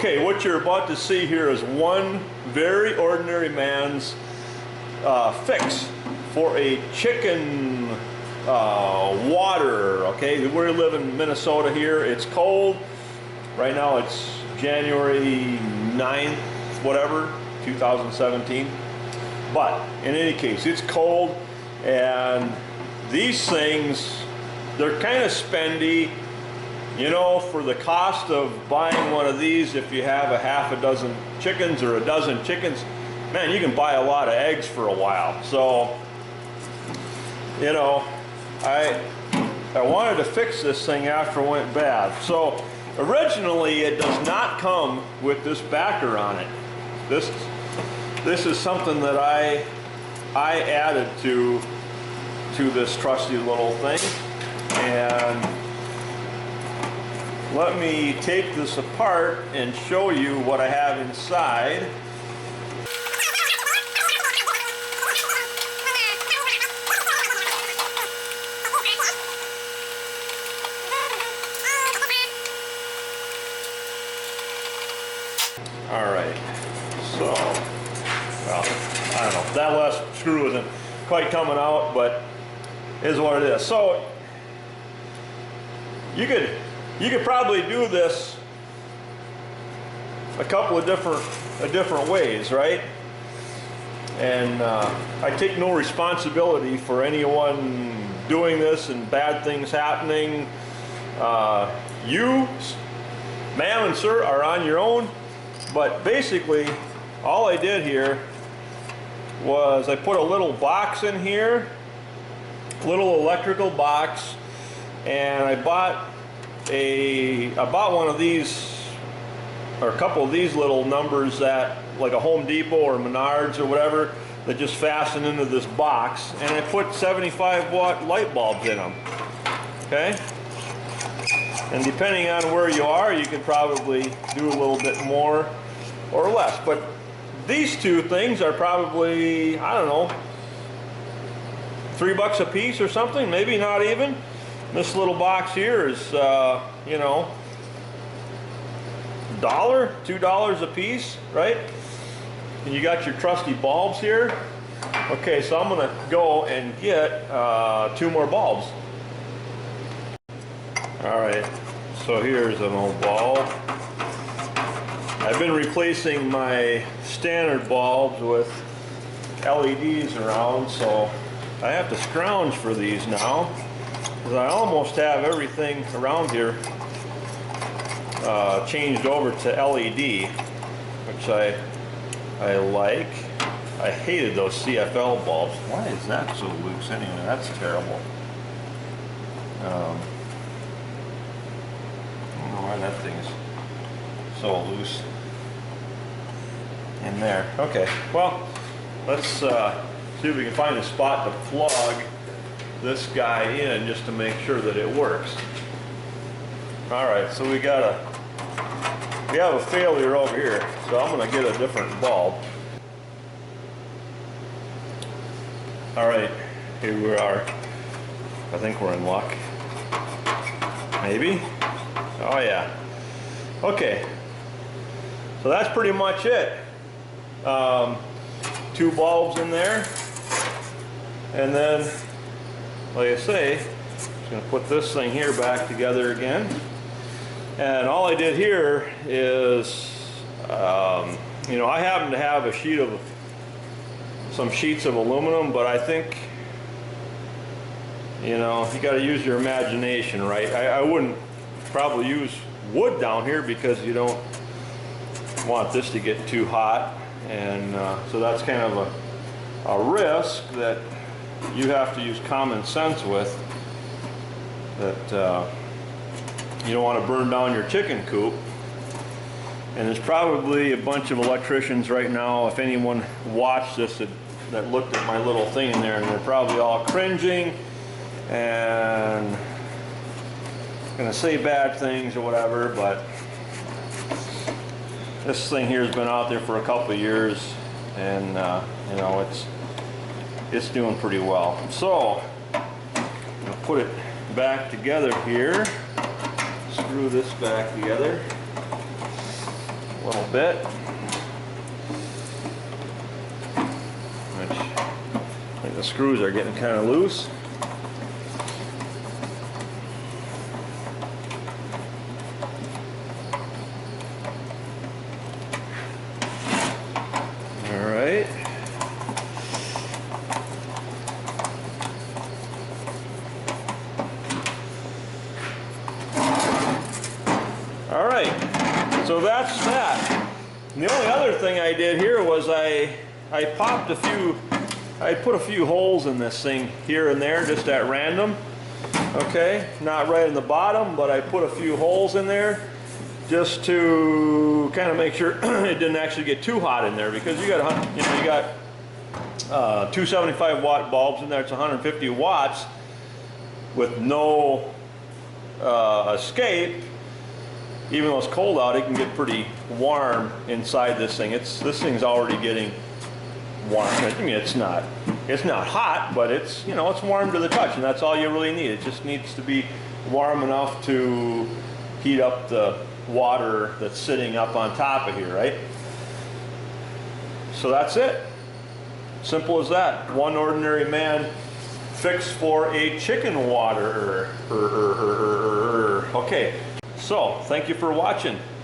Okay, what you're about to see here is one very ordinary man's fix for a chicken water. Okay, we live in Minnesota here. It's cold. Right now it's January 9th, whatever, 2017. But in any case, it's cold, and these things, they're kind of spendy. You know, for the cost of buying one of these, if you have a half a dozen chickens or a dozen chickens, man, you can buy a lot of eggs for a while. So, you know, I wanted to fix this thing after it went bad. So, originally it does not come with this backer on it. This is something that I added to this trusty little thing. And let me take this apart and show you what I have inside. All right, so, well, I don't know, that last screw isn't quite coming out, but is what it is. So, you could probably do this a couple of different ways, right? And I take no responsibility for anyone doing this and bad things happening. You, ma'am and sir, are on your own. But basically, all I did here was I put a little box in here, a little electrical box, and I bought one of these, or a couple of these little numbers that, like a Home Depot or Menards or whatever, that just fasten into this box, and I put 75-watt light bulbs in them. Okay? And depending on where you are, you can probably do a little bit more or less. But these two things are probably, I don't know, $3 a piece or something, maybe not even. This little box here is, you know, $1, $2 a piece, right? And you got your trusty bulbs here. Okay, so I'm gonna go and get 2 more bulbs. All right, so here's an old bulb. I've been replacing my standard bulbs with LEDs around, so I have to scrounge for these now. Because I almost have everything around here changed over to LED, which I like. I hated those CFL bulbs. Why is that so loose anyway? That's terrible. I don't know why that thing's so loose in there. Okay, well, let's see if we can find a spot to plug this guy in just to make sure that it works. All right, so we have a failure over here, so I'm going to get a different bulb. All right, here we are. I think we're in luck. Maybe? Oh yeah. Okay, so that's pretty much it. 2 bulbs in there, and then, like I say, I'm just going to put this thing here back together again. And all I did here is, you know, I happen to have some sheets of aluminum, but I think, you know, you got to use your imagination, right? I wouldn't probably use wood down here because you don't want this to get too hot. And so that's kind of a risk that you have to use common sense with, that you don't want to burn down your chicken coop. And there's probably a bunch of electricians right now, if anyone watched this, that looked at my little thing in there, and they're probably all cringing and gonna say bad things or whatever. But this thing here has been out there for a couple of years, and you know, it's doing pretty well. So I'll put it back together here. Screw this back together. little bit. Which, I think the screws are getting kind of loose. All right. All right, so that's that. And the only other thing I did here was I put a few holes in this thing here and there, just at random. Okay, not right in the bottom, but I put a few holes in there just to kind of make sure it didn't actually get too hot in there, because you got 275 watt bulbs in there. It's 150 watts with no escape. Even though it's cold out, it can get pretty warm inside this thing. This thing's already getting warm. I mean, it's not hot, but it's it's warm to the touch, and that's all you really need. It just needs to be warm enough to heat up the water that's sitting up on top of here, right? So that's it. Simple as that. One ordinary man fix for a chicken water. Okay. So, thank you for watching.